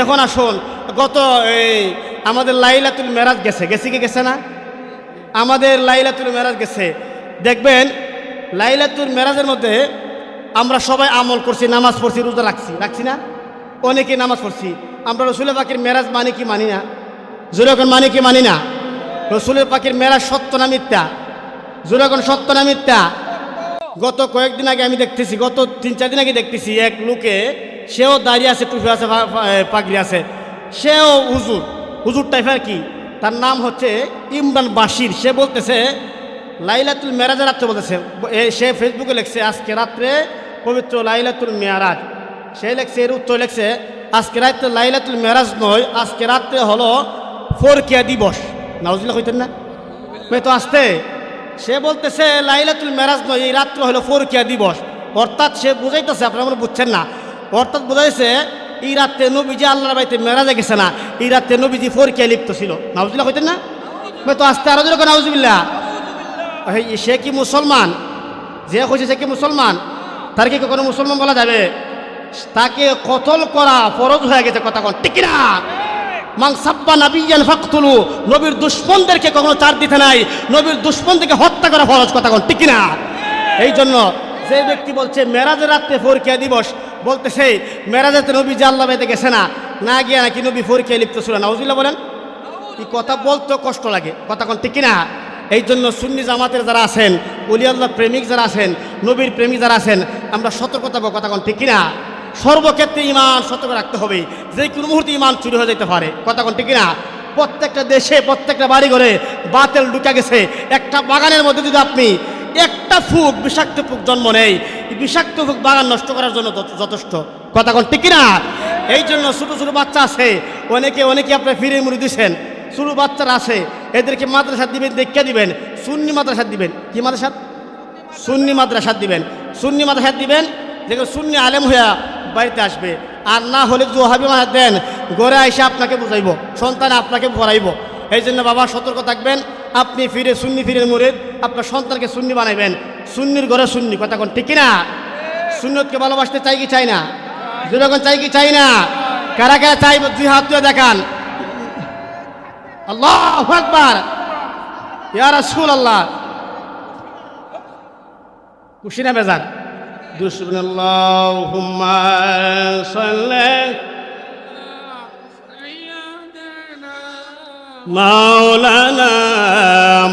এখন আসুন, গত আমাদের লাইলাতুল মেরাজ গেছে কি গেছে না? আমাদের লাইলাতুল মেরাজ গেছে। দেখবেন লাইলাতুল মেরাজের মধ্যে আমরা সবাই আমল করছি, নামাজ পড়ছি, রোজা রাখছি না? অনেকে নামাজ পড়ছি। আমরা রসুলের পাখির মেরাজ মানি কি মানি না? জোরাখন মানি কি মানি না? রসুলের পাখির মেরাজ সত্য না মিথ্যা? জোরাখন সত্য না মিথ্যা? গত কয়েকদিন আগে আমি দেখতেছি, গত 3-4 দিন আগে দেখতেছি এক লোকে, সেও দাঁড়িয়ে আছে, টুপি আছে, পাগড়ি আছে, সেও হুজুর টাইপের কি, তার নাম হচ্ছে ইমরান বাশির। সে বলতেছে লাইলাতুল মেরাজের রাত্রে বলতেছে, সে ফেসবুকে লিখছে আজকে রাত্রে পবিত্র লাইলাতুল মেরাজ। সে লিখছে, এর উত্তর লিখছে আজকে রাত্রে লাইলাতুল মেরাজ নয়, আজকে রাত্রে হলো ফরকিয়া দিবস। নাউজুবিল্লাহ কইতেন না? মেয়ে তো আসতে সে বলতেছে লাইলাতুল মেরাজ নয়, এই রাত্র হলো ফরকিয়া দিবস। অর্থাৎ সে বুঝাইতেছে, আপনারা মনে বুঝছেন না, অর্থাৎ বুঝাইছে এই রাত্রে নবীজি আল্লাহর বাড়িতে মেরাজে গেছে না, এই রাত্রে নবীজি ফরকিয়া লিপ্ত ছিল। নাউজুবিল্লাহ কইতেন না? মেয়ে তো আসতে আরো যেরকম নাউজুবিল্লাহ। সে কি মুসলমান? যে কইছে সে কি মুসলমান? তার কি কোনো মুসলমান বলা যাবে? তাকে কতল করা ফরজ হয়ে গেছে। কথা কোন ঠিক না? মান সাব্বা নাবিয়ান ফাকতুলু, নবীর দুশমনদেরকে কখনো ছাড় দিতে নাই, নবীর দুশমনদেরকে হত্যা করা ফরজ। কথা কোন ঠিক না? এই জন্য যে ব্যক্তি বলছে মেরাজের রাত্রে ফরকিয়া দিবস, বলতেছে মেরাজেতে নবী যে আল্লাহ বাইতে গেছে না, না গিয়া নাকি নবী ফরকিয়া লিপ্ত ছিল। নাউজুবিল্লাহ বলেন। এই কথা বলতে কষ্ট লাগে। কথা কোন ঠিক না? এই জন্য সুন্নি জামাতের যারা আছেন, ওলি আল্লাহ প্রেমিক যারা আছেন, নবীর প্রেমিক যারা আছেন, আমরা সতর্কতা পাবো। কথা কোন ঠিক না? সর্বক্ষেত্রে ইমান সতর্ক রাখতে হবে, যে কোনো মুহূর্তে ইমান চুরি হয়ে যেতে পারে। কথা কোন ঠিক না? প্রত্যেকটা দেশে, প্রত্যেকটা বাড়ি ঘরে বাতিল ঢুকে গেছে। একটা বাগানের মধ্যে যদি আপনি একটা বিষাক্ত ফুক জন্ম নেই, বিষাক্ত ফুক বাগান নষ্ট করার জন্য যথেষ্ট। কথা কোন ঠিক না? এই জন্য ছোটো ছোটো বাচ্চা আছে, অনেকে আপনার ফিরে মুড়ি দিচ্ছেন, ছোটো বাচ্চারা আছে, এদেরকে মাদ্রাসা দিবেন, দেখা দিবেন, সুন্নি মাদ্রাসা দিবেন। কি মাদ্রাসা? সুন্নি মাদ্রাসা দিবেন। সুন্নি মাদ্রাসা দিবেন, যেখানে সুন্নি আলেম হইয়া বাড়িতে আসবে। আর না হলে যে ওহাবি মাদ্রাসা দেন, ঘরে আইসা আপনাকে বুঝাইব, সন্তান আপনাকে পড়াইব। এই জন্য বাবা সতর্ক থাকবেন। আপনি সুন্নি ফিরে মুরিদ, আপনার সন্তানকে সুন্নি বানাইবেন, সুন্নির ঘরে সুন্নি। কথা কোন ঠিক না? সুন্নতকে ভালোবাসতে চাই কি চাই না? যখন চাই কি চাই না? কারা কারা চাইব? 2 হাত তুলে দেখান। আল্লাহু আকবার, ইয়া রাসূলুল্লাহ। খুশি না বেজার? আল্লাহুম্মা সাল্লি মাওলানা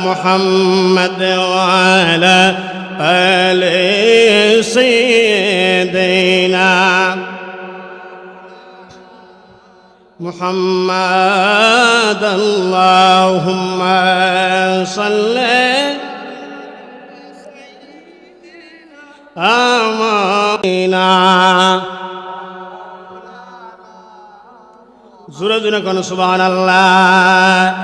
মুহাম্মদ ওয়া আলা আলি সাইয়্যিদিনা মুহাম্মদ। আল্লাহুম্মা সাল্লি আমিনা। জোরে জোরে কোন সুবহানাল্লাহ।